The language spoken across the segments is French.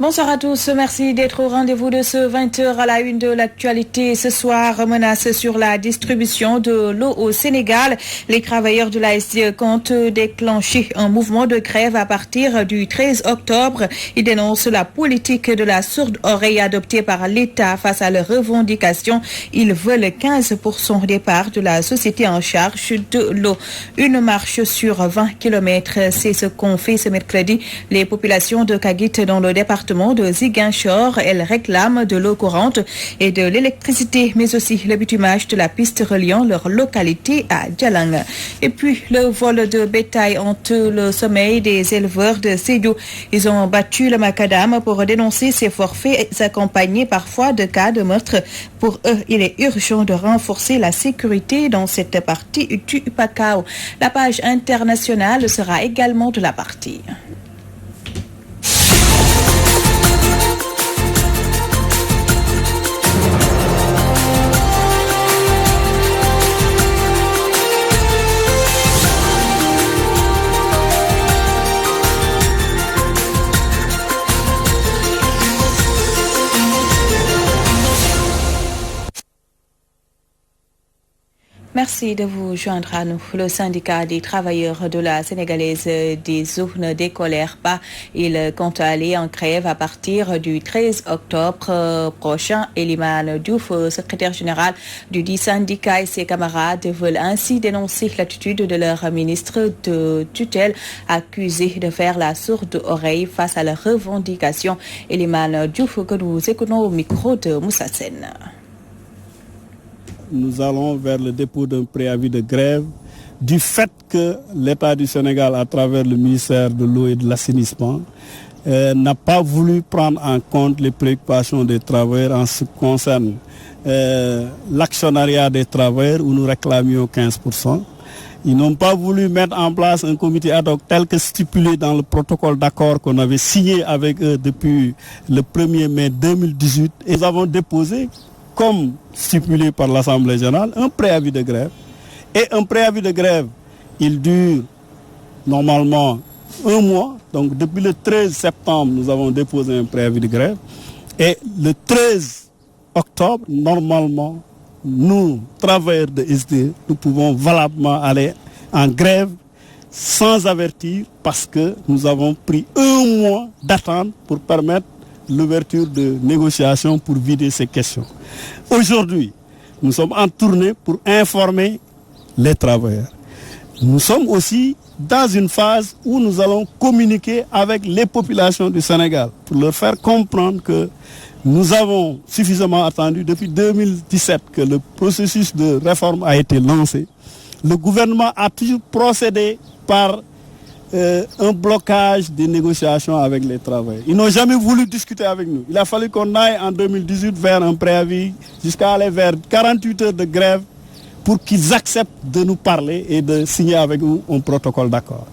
Bonsoir à tous, merci d'être au rendez-vous de ce 20h à la une de l'actualité. Ce soir, menace sur la distribution de l'eau au Sénégal. Les travailleurs de la SDE comptent déclencher un mouvement de grève à partir du 13 octobre. Ils dénoncent la politique de la sourde oreille adoptée par l'État face à leurs revendications. Ils veulent 15% des parts de la société en charge de l'eau. Une marche sur 20 km, c'est ce qu'ont fait ce mercredi les populations de Kagit dans le département de Ziguinchor. Elles réclament de l'eau courante et de l'électricité, mais aussi le bitumage de la piste reliant leur localité à Djalang. Et puis le vol de bétail hante le sommeil des éleveurs de Sédhiou. Ils ont battu le macadam pour dénoncer ces forfaits accompagnés parfois de cas de meurtre. Pour eux, il est urgent de renforcer la sécurité dans cette partie du Pakao. La page internationale sera également de la partie. Merci de vous joindre à nous. Le syndicat des travailleurs de la sénégalaise des eaux ne décolère pas. Il compte aller en grève à partir du 13 octobre prochain. Eliman Diouf, secrétaire général du dit syndicat, et ses camarades veulent ainsi dénoncer l'attitude de leur ministre de tutelle, accusé de faire la sourde oreille face à leurs revendications. Eliman Diouf, que nous écoutons au micro de Moussa Sen. Nous allons vers le dépôt d'un préavis de grève du fait que l'État du Sénégal, à travers le ministère de l'eau et de l'assainissement, n'a pas voulu prendre en compte les préoccupations des travailleurs en ce qui concerne l'actionnariat des travailleurs où nous réclamions 15%. Ils n'ont pas voulu mettre en place un comité ad hoc tel que stipulé dans le protocole d'accord qu'on avait signé avec eux depuis le 1er mai 2018. Et nous avons déposé, comme stipulé par l'Assemblée générale, un préavis de grève. Et un préavis de grève, il dure normalement 1 mois. Donc depuis le 13 septembre, nous avons déposé un préavis de grève. Et le 13 octobre, normalement, nous, travailleurs de SDE, nous pouvons valablement aller en grève sans avertir parce que nous avons pris 1 mois d'attente pour permettre l'ouverture de négociations pour vider ces questions. Aujourd'hui, nous sommes en tournée pour informer les travailleurs. Nous sommes aussi dans une phase où nous allons communiquer avec les populations du Sénégal pour leur faire comprendre que nous avons suffisamment attendu depuis 2017 que le processus de réforme a été lancé. Le gouvernement a toujours procédé par un blocage des négociations avec les travailleurs. Ils n'ont jamais voulu discuter avec nous. Il a fallu qu'on aille en 2018 vers un préavis, jusqu'à aller vers 48 heures de grève pour qu'ils acceptent de nous parler et de signer avec nous un protocole d'accord.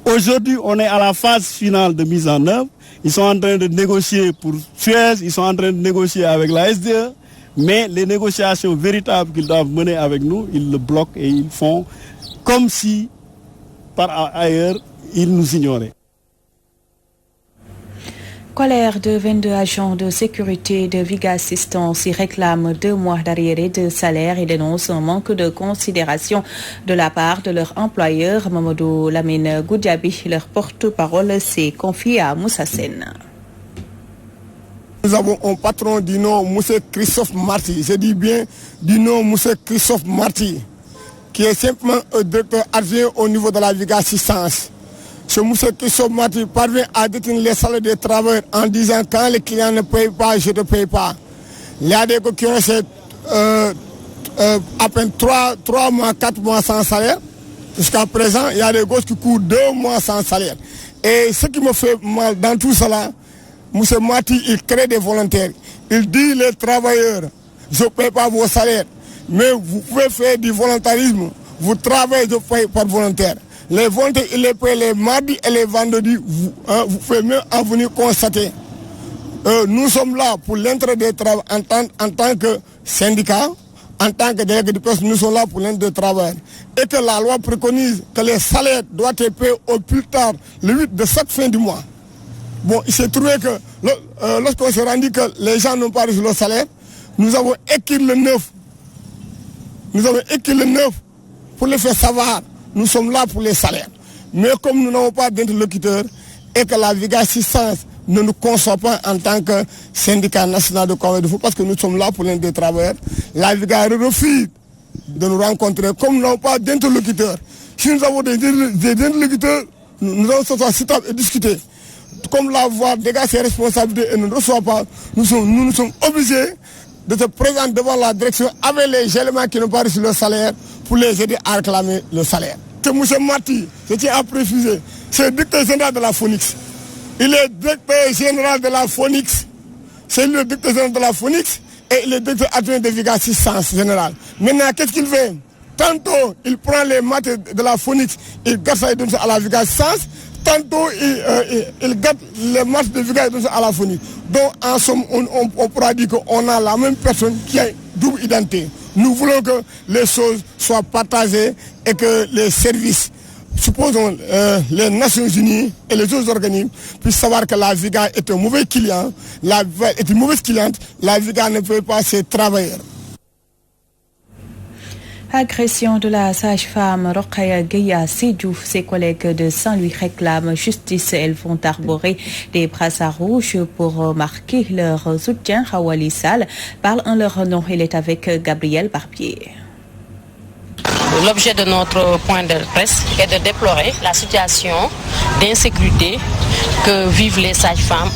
Aujourd'hui, on est à la phase finale de mise en œuvre. Ils sont en train de négocier pour Suez, ils sont en train de négocier avec la SDE, mais les négociations véritables qu'ils doivent mener avec nous, ils le bloquent et ils font comme si, par ailleurs, ils nous ignoraient. Colère de 22 agents de sécurité de Viga Assistance. Ils réclament 2 mois d'arriérés de salaire et dénoncent un manque de considération de la part de leur employeur. Mamadou Lamine Goudiaby, leur porte-parole, s'est confié à Moussa Sen. Nous avons un patron du nom Moussa Christophe Marty, je dis bien du nom Moussa Christophe Marty, qui est simplement un directeur adjoint au niveau de la Viga Assistance. Ce Moussa Christophe Marty parvient à détenir les salaires des travailleurs en disant quand les clients ne payent pas, je ne paye pas. Il y a des gens qui ont resté à peine 3 mois, 4 mois sans salaire. Jusqu'à présent, il y a des gosses qui courent 2 mois sans salaire. Et ce qui me fait mal dans tout cela, Moussa Marty, il crée des volontaires. Il dit les travailleurs, je ne paye pas vos salaires, mais vous pouvez faire du volontarisme. Vous travaillez, je paye par volontaire. Les volontaires, il les paye les mardis et les vendredis. Vous pouvez mieux en venir constater. Nous sommes là pour l'intérêt des travailleurs en tant que syndicat, en tant que délégué de presse, nous sommes là pour l'intérêt des travailleurs. Et que la loi préconise que les salaires doivent être payés au plus tard le 8 de chaque fin du mois. Bon, il s'est trouvé que lorsqu'on s'est rendu que les gens n'ont pas reçu leur salaire, nous avons écrit le 9. Nous avons écrit le 9 pour les faire savoir. Nous sommes là pour les salaires. Mais comme nous n'avons pas d'interlocuteur et que la Viga 600 ne nous conçoit pas en tant que syndicat national de travail de foot, parce que nous sommes là pour l'un des travailleurs, la Viga refuse de nous rencontrer comme nous n'avons pas d'interlocuteur. Si nous avons des interlocuteurs, nous allons s'asseoir sur table et discuter. Comme la voix dégage ses responsabilités et ne reçoit pas, nous sommes obligés de se présenter devant la direction avec les éléments qui n'ont pas reçu leur salaire pour les aider à réclamer le salaire. C'est M. Marty, je tiens à préciser, c'est le directeur général de la Phoenix. Il est directeur général de la Phoenix. C'est le directeur général de la Phoenix et il est directeur adjoint de Viga 600 général. Maintenant, qu'est-ce qu'il fait? Tantôt, il prend les maths de la Phoenix, il garde ça et donne ça à la Viga 600. Tantôt, il garde les matchs de Viga et donne ça à la Phoenix. Donc, en somme, on pourra dire qu'on a la même personne qui a double identité. Nous voulons que les choses soient partagées et que les services, supposons les Nations Unies et les autres organismes, puissent savoir que la Viga est un mauvais client, la Viga est une mauvaise cliente, la Viga ne peut pas ses travailleurs. Agression de la sage-femme Rokhaya Gueye à Sédhiou. Ses collègues de Saint-Louis réclament justice. Elles vont arborer des brassards rouges pour marquer leur soutien. Hawali Sall parle en leur nom. Il est avec Gabriel Barbier. L'objet de notre point de presse est de déplorer la situation d'insécurité que vivent les sages-femmes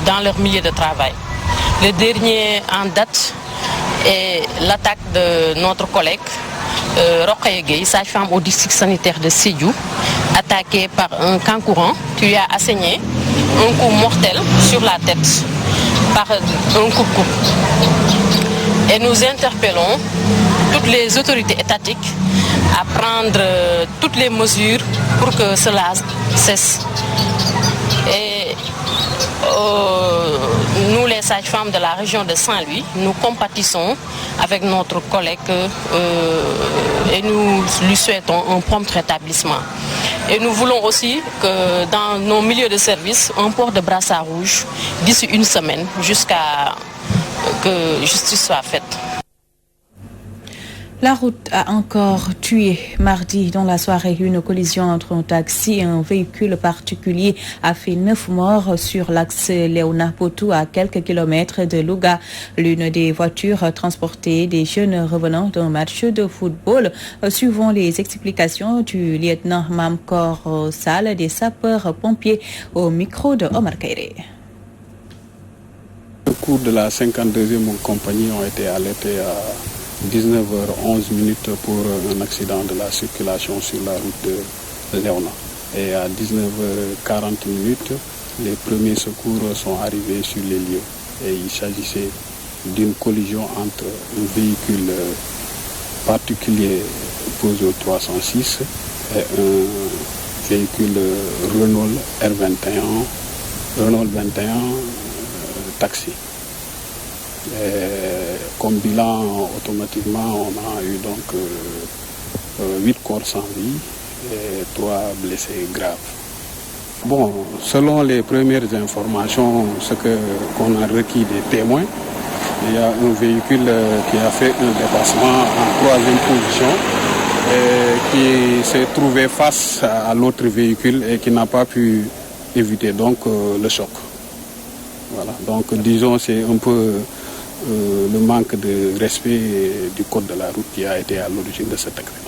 dans leur milieu de travail. Le dernier en date est l'attaque de notre collègue Rokhaya Gueye, sage-femme au district sanitaire de Sédhiou, attaquée par un kangourou qui lui a asséné un coup mortel sur la tête par un coucou. Et nous interpellons toutes les autorités étatiques à prendre toutes les mesures pour que cela cesse. Et nous, les sages-femmes de la région de Saint-Louis, nous compatissons avec notre collègue et nous lui souhaitons un prompt rétablissement. Et nous voulons aussi que dans nos milieux de service, un port de brassard rouge d'ici une semaine jusqu'à que justice soit faite. La route a encore tué mardi dans la soirée. Une collision entre un taxi et un véhicule particulier a fait 9 morts sur l'axe Léona-Potou à quelques kilomètres de Louga. L'une des voitures transportait des jeunes revenant d'un match de football. Suivant les explications du lieutenant Mamkor Sall des sapeurs-pompiers au micro de Omar Kairé. Au cours de la 52e compagnie ont été alertés à 19h11 pour un accident de la circulation sur la route de Léona. Et à 19h40, les premiers secours sont arrivés sur les lieux. Et il s'agissait d'une collision entre un véhicule particulier Peugeot 306 et un véhicule Renault R21 taxi. Comme bilan, automatiquement, on a eu donc 8 corps sans vie et 3 blessés graves. Bon, selon les premières informations, qu'on a requis des témoins, il y a un véhicule qui a fait un dépassement en 3e position et qui s'est trouvé face à l'autre véhicule et qui n'a pas pu éviter donc le choc. Voilà, donc disons c'est un peu le manque de respect du code de la route qui a été à l'origine de cet accident.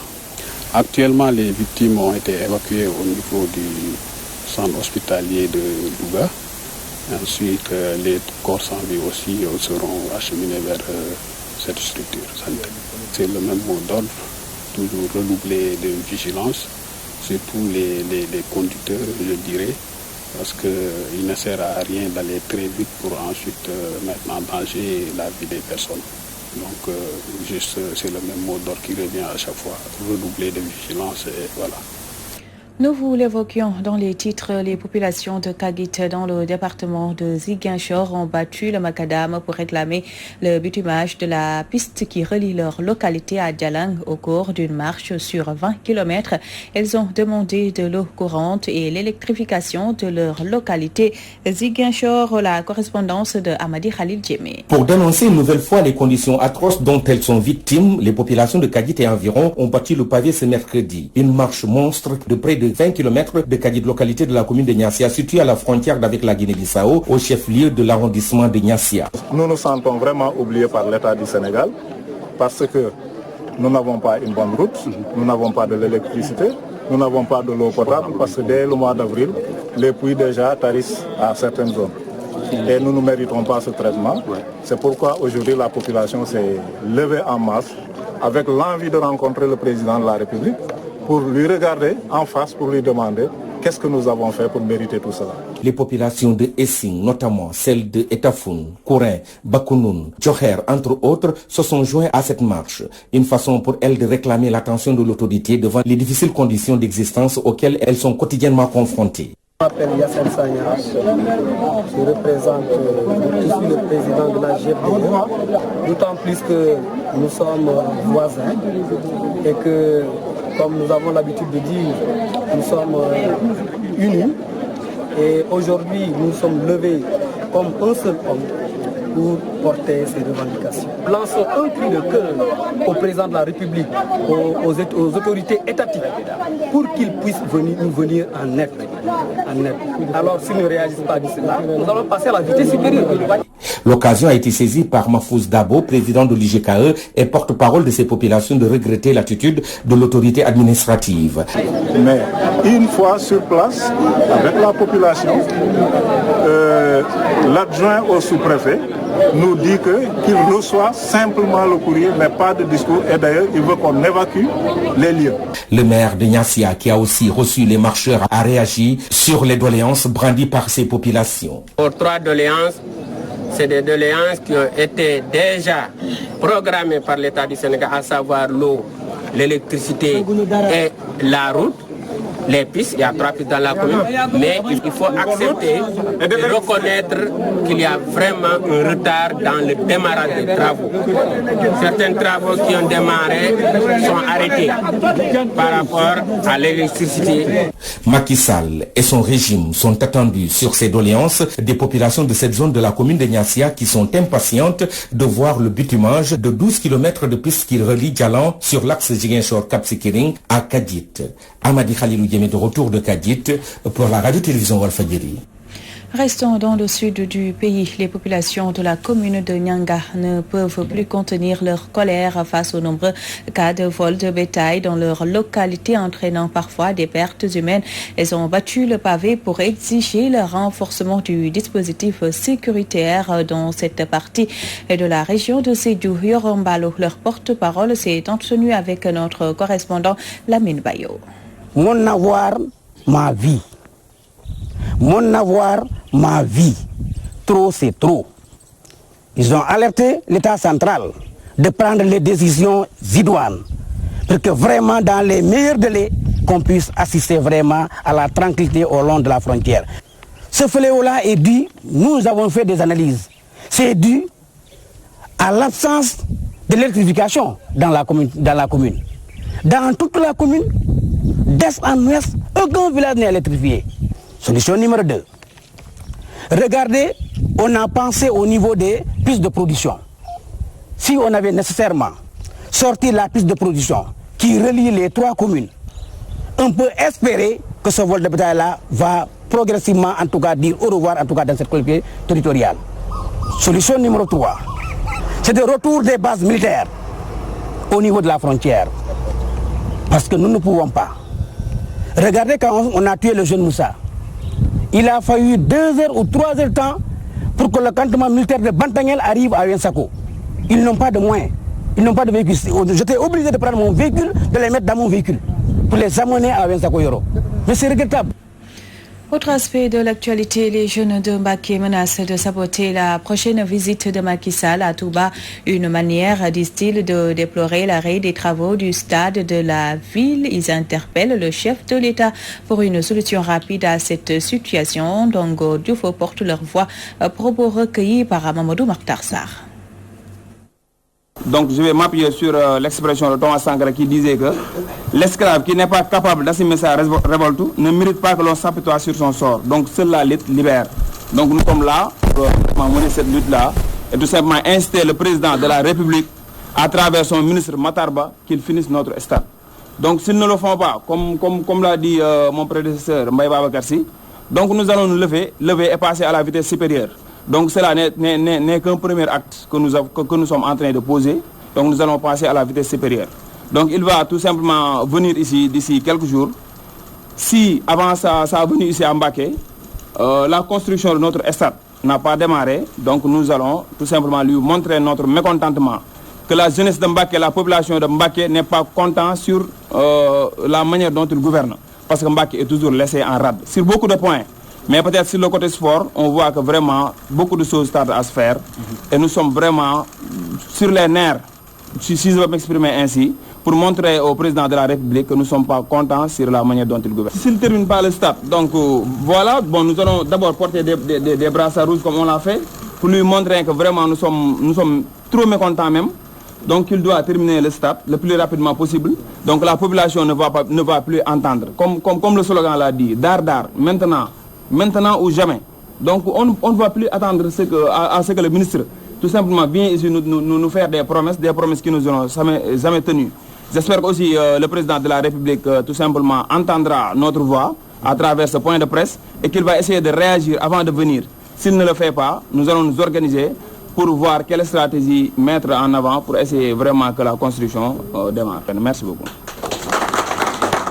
Actuellement, les victimes ont été évacuées au niveau du centre hospitalier de Louga. Ensuite, les corps sans vie aussi seront acheminés vers cette structure sanitaire. C'est le même mot d'ordre, toujours redoubler de vigilance, surtout les conducteurs, je dirais, parce qu'il ne sert à rien d'aller très vite pour ensuite mettre en danger la vie des personnes. Donc juste c'est le même mot d'ordre qui revient à chaque fois, redoubler de vigilance et voilà. Nous vous l'évoquions dans les titres, les populations de Kagit dans le département de Ziguinchor ont battu le macadam pour réclamer le bitumage de la piste qui relie leur localité à Djalang au cours d'une marche sur 20 km. Elles ont demandé de l'eau courante et l'électrification de leur localité. Ziguinchor, la correspondance de Amadi Khalil Djemé. Pour dénoncer une nouvelle fois les conditions atroces dont elles sont victimes, les populations de Kagit et environ ont battu le pavé ce mercredi. Une marche monstre de près de 20 km de Kagit, localité de la commune de Niassia, située à la frontière avec la Guinée-Bissau, au chef-lieu de l'arrondissement de Niassia. Nous nous sentons vraiment oubliés par l'État du Sénégal parce que nous n'avons pas une bonne route, nous n'avons pas de l'électricité, nous n'avons pas de l'eau potable parce que dès le mois d'avril, les puits déjà tarissent à certaines zones. Et nous ne méritons pas ce traitement. C'est pourquoi aujourd'hui la population s'est levée en masse avec l'envie de rencontrer le président de la République pour lui regarder en face, pour lui demander qu'est-ce que nous avons fait pour mériter tout cela. Les populations de Essing, notamment celles de Etafoun, Kourin, Bakounoun, Djoher, entre autres, se sont joints à cette marche. Une façon pour elles de réclamer l'attention de l'autorité devant les difficiles conditions d'existence auxquelles elles sont quotidiennement confrontées. Je m'appelle Yassine Sagna, je représente, je suis le président de la GFDE, d'autant plus que nous sommes voisins et que, comme nous avons l'habitude de dire, nous sommes unis et aujourd'hui nous sommes levés comme un seul homme pour porter ces revendications. Lançons un cri de cœur au président de la République, aux autorités étatiques, pour qu'ils puissent nous venir en aide. Alors s'ils ne réagissent pas d'ici là, nous allons passer à la vitesse supérieure. L'occasion a été saisie par Mahfouz Dabo, président de l'IGKE et porte-parole de ces populations, de regretter l'attitude de l'autorité administrative. Mais une fois sur place, avec la population, l'adjoint au sous-préfet nous dit qu'il reçoit simplement le courrier, mais pas de discours. Et d'ailleurs, il veut qu'on évacue les lieux. Le maire de Niassia, qui a aussi reçu les marcheurs, a réagi sur les doléances brandies par ces populations. Pour 3 doléances, c'est des doléances qui ont été déjà programmées par l'État du Sénégal, à savoir l'eau, l'électricité et la route. Les pistes, il y a 3 pistes dans la commune, mais il faut accepter et reconnaître qu'il y a vraiment un retard dans le démarrage des travaux. Certains travaux qui ont démarré sont arrêtés par rapport à l'électricité. Macky Sall et son régime sont attendus sur ces doléances des populations de cette zone de la commune de Niassia qui sont impatientes de voir le bitumage de 12 km de pistes qui relient Djalan sur l'axe Ziguinchor-Cap Skirring à Kagit. Amadi Khalil Djemé de retour de Kagit pour la radio-télévision Walfadjri. Restons dans le sud du pays. Les populations de la commune de Nyanga ne peuvent plus contenir leur colère face aux nombreux cas de vol de bétail dans leur localité, entraînant parfois des pertes humaines. Elles ont battu le pavé pour exiger le renforcement du dispositif sécuritaire dans cette partie de la région de Sédhiou. Yorombalo, leur porte-parole, s'est entretenu avec notre correspondant Lamine Bayo. Mon avoir, ma vie. Mon avoir, ma vie. Trop, c'est trop. Ils ont alerté l'État central de prendre les décisions idoines pour que vraiment dans les meilleurs délais, qu'on puisse assister vraiment à la tranquillité au long de la frontière. Ce fléau-là est dû, nous avons fait des analyses, c'est dû à l'absence de l'électrification dans la commune. Dans toute la commune, d'est en ouest, aucun village n'est électrifié. Solution numéro 2. Regardez, on a pensé au niveau des pistes de production. Si on avait nécessairement sorti la piste de production qui relie les 3 communes, on peut espérer que ce vol de bétail-là va progressivement, en tout cas, dire au revoir, en tout cas dans cette collectivité territoriale. Solution numéro 3. C'est le retour des bases militaires au niveau de la frontière. Parce que nous ne pouvons pas. Regardez quand on a tué le jeune Moussa. Il a fallu 2 heures ou 3 heures de temps pour que le cantonnement militaire de Bantangel arrive à Wensako. Ils n'ont pas de moyens, ils n'ont pas de véhicule. J'étais obligé de prendre mon véhicule, de les mettre dans mon véhicule pour les amener à Wensako Yoro. Mais c'est regrettable. Autre aspect de l'actualité, les jeunes de Mbacké menacent de saboter la prochaine visite de Macky Sall à Touba. Une manière, disent-ils, de déplorer l'arrêt des travaux du stade de la ville. Ils interpellent le chef de l'État pour une solution rapide à cette situation. Dongo Dioufo porte leur voix, propos recueillis par Mamadou Makhtar Sarr. Donc je vais m'appuyer sur l'expression de Thomas Sankara qui disait que l'esclave qui n'est pas capable d'assumer sa révolte ne mérite pas que l'on s'apitoie sur son sort. Donc seule la lutte libère. Donc nous sommes là pour mener cette lutte-là et tout simplement inciter le président de la République à travers son ministre Matarba qu'il finisse notre stade. Donc s'ils ne le font pas, comme l'a dit mon prédécesseur Mbaye Babacar Sy, donc nous allons nous lever et passer à la vitesse supérieure. Donc cela n'est qu'un premier acte que nous sommes en train de poser. Donc nous allons passer à la vitesse supérieure. Donc il va tout simplement venir ici d'ici quelques jours. Si avant sa venue ici à Mbacké, la construction de notre stade n'a pas démarré, donc nous allons tout simplement lui montrer notre mécontentement. Que la jeunesse de Mbacké, la population de Mbacké n'est pas content sur la manière dont il gouverne. Parce que Mbacké est toujours laissé en rade sur beaucoup de points. Mais peut-être sur le côté sport, on voit que vraiment beaucoup de choses tardent à se faire. Et nous sommes vraiment sur les nerfs, si je veux m'exprimer ainsi, pour montrer au président de la République que nous ne sommes pas contents sur la manière dont il gouverne. S'il ne termine pas le stade, donc voilà, nous allons d'abord porter des brassards rouges comme on l'a fait, pour lui montrer que vraiment nous sommes trop mécontents même. Donc il doit terminer le stade le plus rapidement possible. Donc la population ne va plus entendre. Comme le slogan l'a dit, dar, maintenant ou jamais. Donc on ne va plus attendre à ce que le ministre tout simplement vienne ici nous faire des promesses qui nous n'auront jamais tenues. J'espère aussi le président de la République tout simplement entendra notre voix à travers ce point de presse et qu'il va essayer de réagir avant de venir. S'il ne le fait pas, nous allons nous organiser pour voir quelle stratégie mettre en avant pour essayer vraiment que la construction démarre. Merci beaucoup.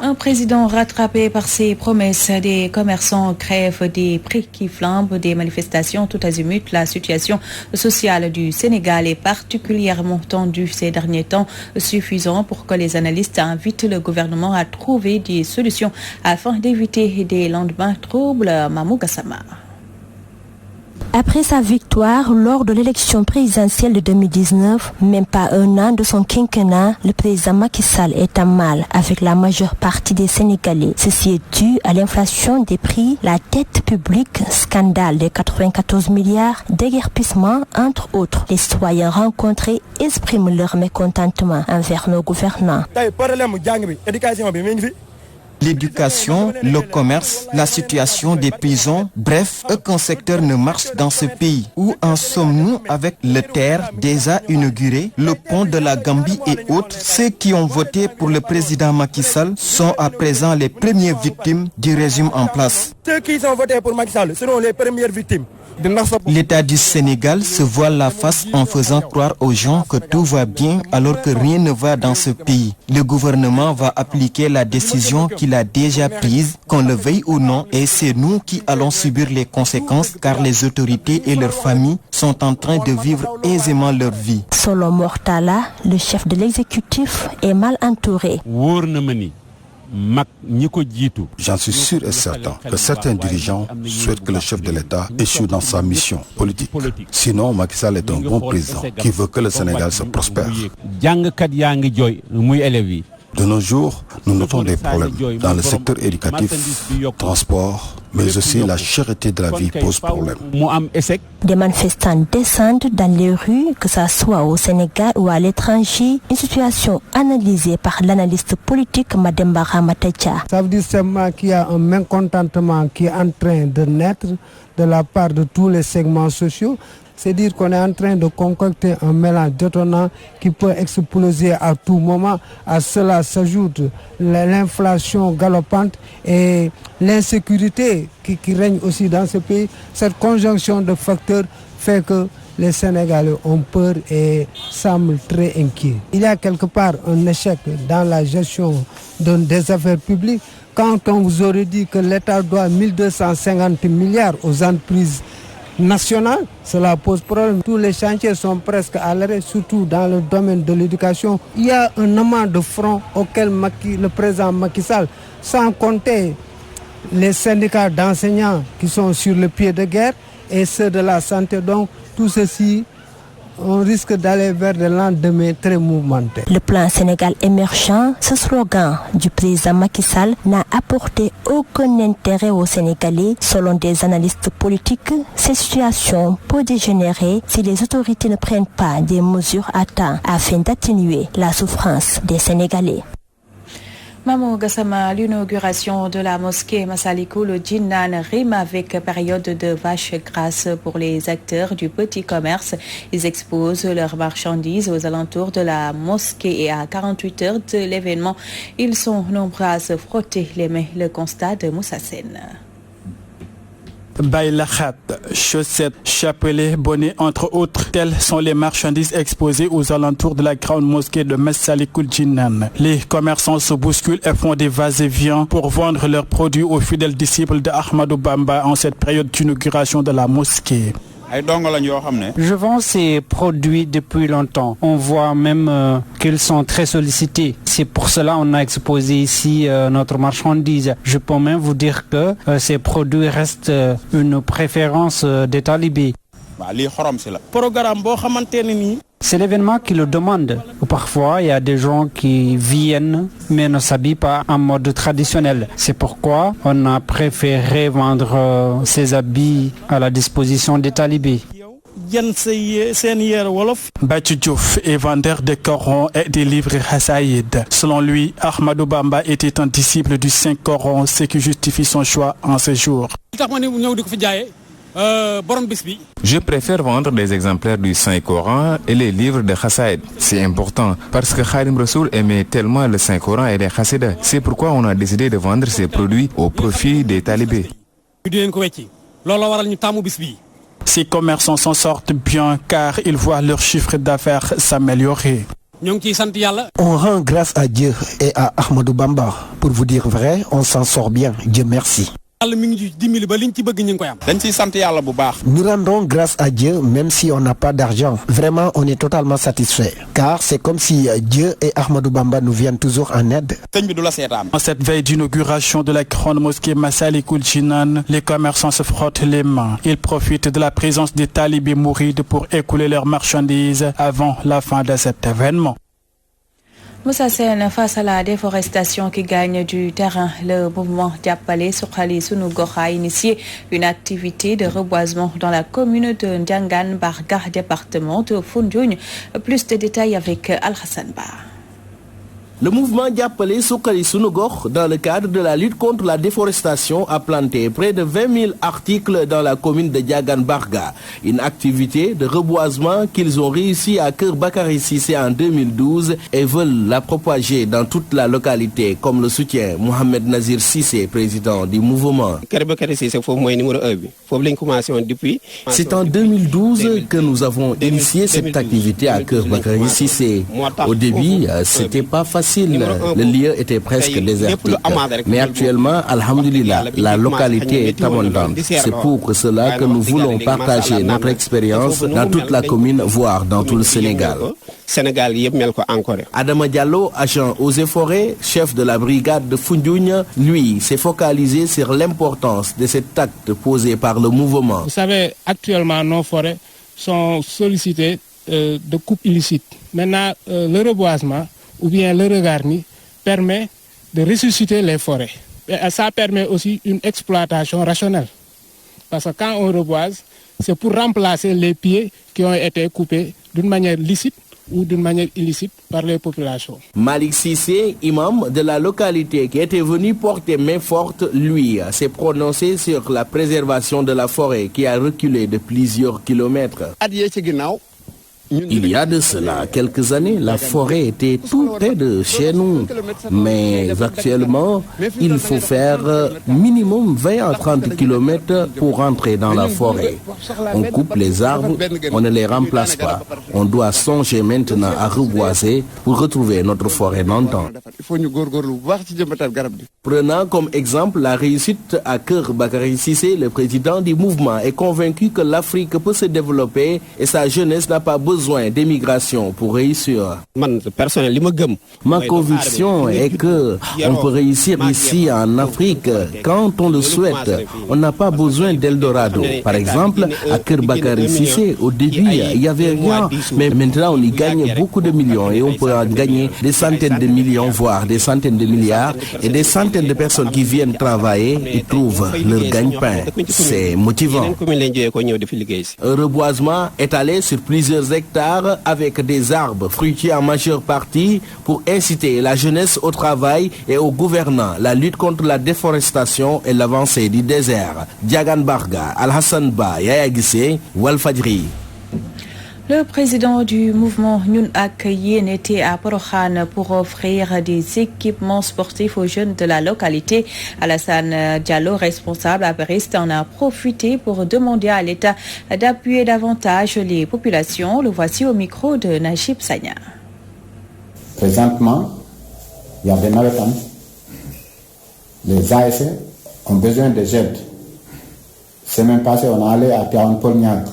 Un président rattrapé par ses promesses, des commerçants crèvent, des prix qui flambent, des manifestations tout azimut. La situation sociale du Sénégal est particulièrement tendue ces derniers temps, suffisant pour que les analystes invitent le gouvernement à trouver des solutions afin d'éviter des lendemains troubles. Mamou Gassama. Après sa victoire lors de l'élection présidentielle de 2019, même pas un an de son quinquennat, le président Macky Sall est en mal avec la majeure partie des Sénégalais. Ceci est dû à l'inflation des prix, la dette publique, scandale des 94 milliards, déguerpissement, entre autres. Les citoyens rencontrés expriment leur mécontentement envers nos gouvernants. L'éducation, le commerce, la situation des prisons, bref, aucun secteur ne marche dans ce pays. Où en sommes-nous avec le TER déjà inauguré, le pont de la Gambie et autres? Ceux qui ont voté pour le président Macky Sall sont à présent les premières victimes du régime en place. Ceux qui ont voté pour Macky Sall seront les premières victimes. L'État du Sénégal se voile la face en faisant croire aux gens que tout va bien alors que rien ne va dans ce pays. Le gouvernement va appliquer la décision qu'il a déjà prise, qu'on le veuille ou non, et c'est nous qui allons subir les conséquences car les autorités et leurs familles sont en train de vivre aisément leur vie. Selon Mortala, le chef de l'exécutif est mal entouré. J'en suis sûr et certain que certains dirigeants souhaitent que le chef de l'État échoue dans sa mission politique. Sinon, Macky Sall est un bon président qui veut que le Sénégal se prospère. De nos jours, nous notons des problèmes dans le secteur éducatif, transport, mais aussi la cherté de la vie pose problème. Des manifestants descendent dans les rues, que ce soit au Sénégal ou à l'étranger, une situation analysée par l'analyste politique Mademba Ramatecha. Ça veut dire seulement qu'il y a un mécontentement qui est en train de naître de la part de tous les segments sociaux. C'est dire qu'on est en train de concocter un mélange détonnant qui peut exploser à tout moment. À cela s'ajoute l'inflation galopante et l'insécurité qui règne aussi dans ce pays. Cette conjonction de facteurs fait que les Sénégalais ont peur et semblent très inquiets. Il y a quelque part un échec dans la gestion des affaires publiques. Quand on vous aurait dit que l'État doit 1250 milliards aux entreprises nationales, cela pose problème. Tous les chantiers sont presque à l'arrêt, surtout dans le domaine de l'éducation. Il y a un amas de front auquel le président Macky Sall, sans compter les syndicats d'enseignants qui sont sur le pied de guerre et ceux de la santé. Donc tout ceci, on risque d'aller vers des lendemains très mouvementés. Le plan Sénégal émergent, ce slogan du président Macky Sall n'a apporté aucun intérêt aux Sénégalais. Selon des analystes politiques, cette situation peut dégénérer si les autorités ne prennent pas des mesures à temps afin d'atténuer la souffrance des Sénégalais. Mamou Gassama, l'inauguration de la mosquée Massalikul Jinnan rime avec période de vache grasse pour les acteurs du petit commerce. Ils exposent leurs marchandises aux alentours de la mosquée et à 48 heures de l'événement, ils sont nombreux à se frotter les mains. Le constat de Moussa Sen. Baïlachat, chaussettes, chapelets, bonnets, entre autres, telles sont les marchandises exposées aux alentours de la grande mosquée de Massalikul Jinnan. Les commerçants se bousculent et font des va-et-vient pour vendre leurs produits aux fidèles disciples de Ahmadou Bamba en cette période d'inauguration de la mosquée. Je vends ces produits depuis longtemps. On voit même qu'ils sont très sollicités. C'est pour cela qu'on a exposé ici notre marchandise. Je peux même vous dire que ces produits restent une préférence des talibés. C'est l'événement qui le demande. Parfois, il y a des gens qui viennent mais ne s'habillent pas en mode traditionnel. C'est pourquoi on a préféré vendre ces habits à la disposition des talibés. Bathie Diouf est vendeur de Coran et des livres Hassaïd. Selon lui, Ahmadou Bamba était un disciple du Saint-Coran, ce qui justifie son choix en ce jour. Je préfère vendre des exemplaires du Saint-Coran et les livres de Hassaïd. C'est important parce que Khadim Rassoul aimait tellement le Saint-Coran et les Hassidas. C'est pourquoi on a décidé de vendre ces produits au profit des talibés. Ces commerçants s'en sortent bien car ils voient leur chiffre d'affaires s'améliorer. On rend grâce à Dieu et à Ahmadou Bamba. Pour vous dire vrai, on s'en sort bien. Dieu merci. Nous rendons grâce à Dieu même si on n'a pas d'argent. Vraiment, on est totalement satisfait. Car c'est comme si Dieu et Ahmadou Bamba nous viennent toujours en aide. En cette veille d'inauguration de la grande mosquée Massalikul Jinnan, les commerçants se frottent les mains. Ils profitent de la présence des talibés mourides pour écouler leurs marchandises avant la fin de cet événement. Moussa Sen, face à la déforestation qui gagne du terrain, le mouvement Diapalé Sukhali Sunugor a initié une activité de reboisement dans la commune de Ndiangan Barga, département de Foundiougne. Plus de détails avec Al-Hassan Ba. Le mouvement Diapalé Sukhali Sunugor, dans le cadre de la lutte contre la déforestation, a planté près de 20 000 articles dans la commune de Ndiangan Barga. Une activité de reboisement qu'ils ont réussi à Keur Bakary Cissé en 2012 et veulent la propager dans toute la localité, comme le soutient Mohamed Nazir Cissé, président du mouvement. C'est en 2012 que nous avons initié cette activité à Keur Bakary Cissé. Au début, c'était pas facile. Le lieu était presque désertique. Mais actuellement, alhamdulillah, la localité est abondante. C'est pour cela que nous voulons partager notre expérience dans toute la commune, voire dans tout le Sénégal. Adama Diallo, agent eaux et forêts, chef de la brigade de Foundiougne, lui, s'est focalisé sur l'importance de cet acte posé par le mouvement. Vous savez, actuellement, nos forêts sont sollicitées de coupes illicites. Maintenant, le reboisement ou bien le regarni permet de ressusciter les forêts. Et ça permet aussi une exploitation rationnelle. Parce que quand on reboise, c'est pour remplacer les pieds qui ont été coupés d'une manière licite ou d'une manière illicite par les populations. Malik Cissé, imam de la localité qui était venu porter main forte, lui, s'est prononcé sur la préservation de la forêt qui a reculé de plusieurs kilomètres. Il y a de cela quelques années, la forêt était tout près de chez nous. Mais actuellement, il faut faire minimum 20 à 30 km pour entrer dans la forêt. On coupe les arbres, on ne les remplace pas. On doit songer maintenant à reboiser pour retrouver notre forêt d'antan. Prenant comme exemple la réussite à Keur Bakary Cissé, le président du mouvement est convaincu que l'Afrique peut se développer et sa jeunesse n'a pas besoin besoin d'émigration pour réussir. Ma conviction est que on peut réussir ici en Afrique quand on le souhaite. On n'a pas besoin d'Eldorado. Par exemple, à Kerbakari Cissé, au début, il n'y avait rien. Mais maintenant, on y gagne beaucoup de millions et on peut en gagner des centaines de millions, voire des centaines de milliards. Et des centaines de personnes qui viennent travailler et trouvent leur gagne-pain. C'est motivant. Un reboisement étalé sur plusieurs hectares avec des arbres fruitiers en majeure partie pour inciter la jeunesse au travail et aux gouvernants, la lutte contre la déforestation et l'avancée du désert. Diagan Barga, Al-Hassan Ba, Yaya Gissé, Walfadjri. Le président du mouvement Ñun Ak Yéen était à Porokhane pour offrir des équipements sportifs aux jeunes de la localité. Alassane Diallo, responsable apériste, en a profité pour demander à l'État d'appuyer davantage les populations. Le voici au micro de Najib Sagna. Présentement, il y a des navetans. Les ASC ont besoin des aides. Semaine passée, on est allé à Tiawan-Polniak.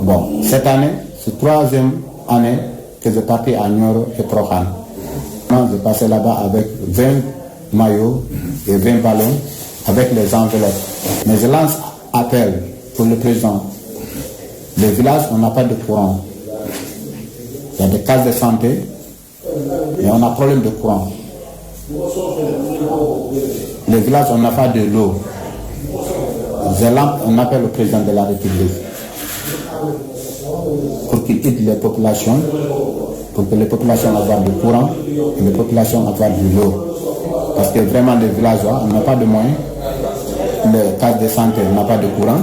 Bon, cette année, c'est la 3e année que je partais à Nioro et Porokhane. Je passais là-bas avec 20 maillots et 20 ballons avec les enveloppes. Mais je lance appel pour le président. Les villages, on n'a pas de courant. Il y a des cases de santé, mais on a problème de courant. Les villages, on n'a pas de l'eau. On appelle le président de la République pour qu'il aide les populations, pour que les populations aient du courant et les populations aient de l'eau. Parce que vraiment, les villageois, on n'a pas de moyens. Les cases de santé, on n'a pas de courant.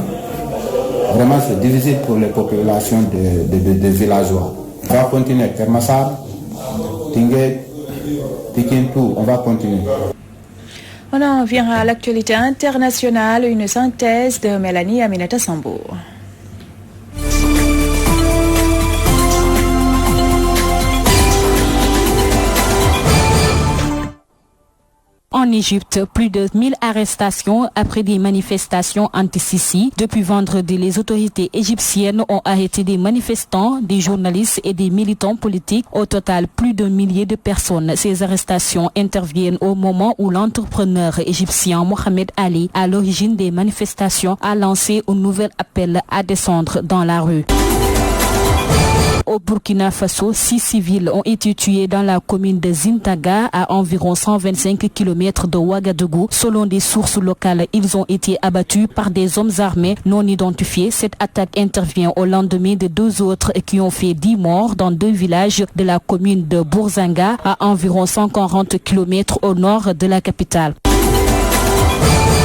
Vraiment, c'est difficile pour les populations des villageois. On va continuer. Kermassar, Tinguet, Tikintou, on va continuer. On en vient à l'actualité internationale, une synthèse de Mélanie Aminata Sambo. En Égypte, plus de 1000 arrestations après des manifestations anti-Sisi. Depuis vendredi, les autorités égyptiennes ont arrêté des manifestants, des journalistes et des militants politiques. Au total, plus d'1 millier de personnes. Ces arrestations interviennent au moment où l'entrepreneur égyptien Mohamed Ali, à l'origine des manifestations, a lancé un nouvel appel à descendre dans la rue. Au Burkina Faso, 6 civils ont été tués dans la commune de Zintaga, à environ 125 km de Ouagadougou. Selon des sources locales, ils ont été abattus par des hommes armés non identifiés. Cette attaque intervient au lendemain de 2 autres qui ont fait 10 morts dans 2 villages de la commune de Bourzanga, à environ 140 km au nord de la capitale.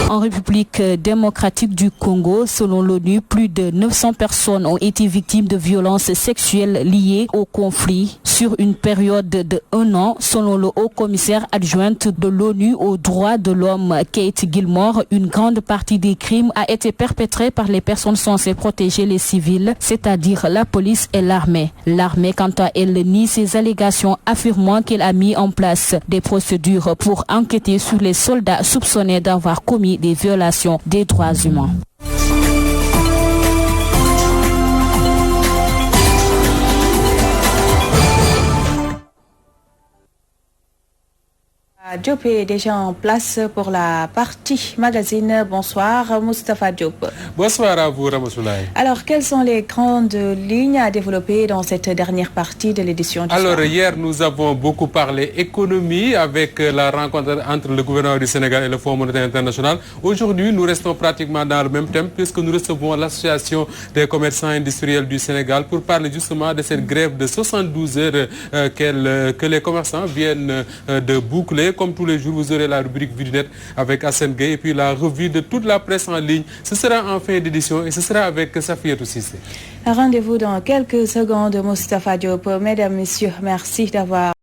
En République démocratique du Congo, selon l'ONU, plus de 900 personnes ont été victimes de violences sexuelles liées au conflit sur une période de 1 an. Selon le haut-commissaire adjointe de l'ONU aux droits de l'homme, Kate Gilmore, une grande partie des crimes a été perpétrée par les personnes censées protéger les civils, c'est-à-dire la police et l'armée. L'armée, quant à elle, nie ces allégations, affirmant qu'elle a mis en place des procédures pour enquêter sur les soldats soupçonnés d'avoir commis des violations des droits humains. Diop est déjà en place pour la partie magazine. Bonsoir Moustapha Diop. Bonsoir à vous Ramatoulaye. Alors, quelles sont les grandes lignes à développer dans cette dernière partie de l'édition du soir? Hier, nous avons beaucoup parlé économie avec la rencontre entre le gouvernement du Sénégal et le Fonds monétaire international. Aujourd'hui, nous restons pratiquement dans le même thème puisque nous recevons l'association des commerçants industriels du Sénégal pour parler justement de cette grève de 72 heures que les commerçants viennent de boucler. Comme tous les jours, vous aurez la rubrique Vue du Net avec Hassan Gueye et puis la revue de toute la presse en ligne. Ce sera en fin d'édition et ce sera avec Safiatou Cissé. Rendez-vous dans quelques secondes, Moustapha Diop. Mesdames, Messieurs, merci d'avoir